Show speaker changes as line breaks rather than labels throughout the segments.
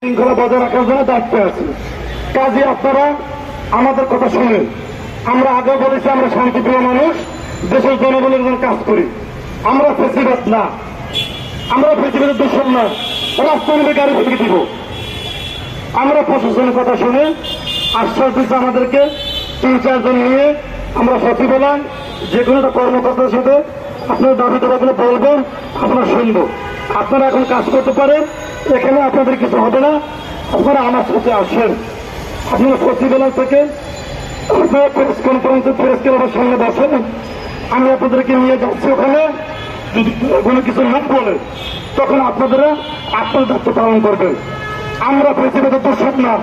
শৃঙ্খলা বজায় রাখার জন্য দায়িত্ব আছে। কাজে আপনারা আমাদের কথা শুনেন। আমরা আগে বলেছি আমরা শান্তিপ্রিয় মানুষ, দেশের জনগণের জন্য কাজ করি। আমরা ফেসিবাদ না, আমরা ফেসিবাদের দূষণ না, রাস্তা নেমে গাড়ি ভেঙে দিব। আমরা প্রশাসনের কথা শুনে আশ্বাস দিচ্ছে আমাদেরকে 3-4 জন নিয়ে আমরা সচিবালয় যে কোনো একটা কর্মকর্তার সাথে আপনার দাবি দাবাগুলো বলবেন, আমরা শুনবো। আপনারা এখন কাজ করতে পারেন, এখানে আপনাদের কিছু হবে না। আপনারা আমার সাথে আসেন, আপনারা সচিবালয় থেকে আপনারা প্রেস কনফারেন্সে প্রেস ক্লাবের সামনে বসেন, আমি আপনাদেরকে নিয়ে যাচ্ছি ওখানে। যদি কোনো কিছু না বলে তখন আপনারা আপনার দায়িত্ব পালন করবেন। আমরা প্রেসিডেন্টের দোষক না,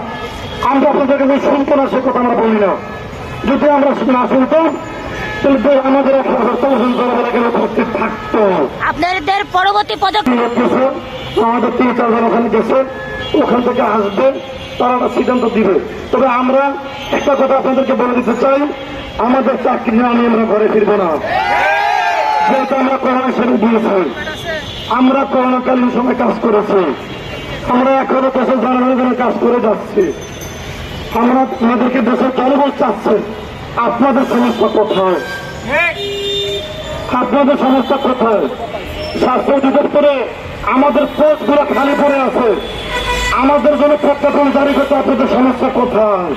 আমরা আপনাদের কাছে শুনতো না, সে কথা আমরা বলি না। যদি আমরা না শুনতাম তাহলে আমাদের উপস্থিত থাকতো।
আপনাদের পরবর্তী পদক্ষেপ
আমাদের 3-4 জন ওখানে গেছে, ওখান থেকে আসবে, তারা সিদ্ধান্ত দিবে। তবে আমরা একটা কথা আপনাদেরকে বলে দিতে চাই, আমাদের চাকরি না নিয়ে আমরা ঘরে ফিরবো না। যেহেতু আমরা করোনা সেরে দিয়েছি, আমরা করোনাকালীন সময় কাজ করেছি, আমরা এখনো দেশের জনগণের জন্য কাজ করে যাচ্ছি। আমরা আমাদেরকে দেশের জনগণ চাচ্ছে, আপনাদের সমস্যা কোথায়? আপনাদের সমস্যা কোথায়? স্বাস্থ্য অধিদপ্তরে আমাদের পোস্টগুলো খালি পড়ে আছে, আমাদের জন্য প্রজ্ঞাপন জারি করতে আপনাদের সমস্যা কোথায়?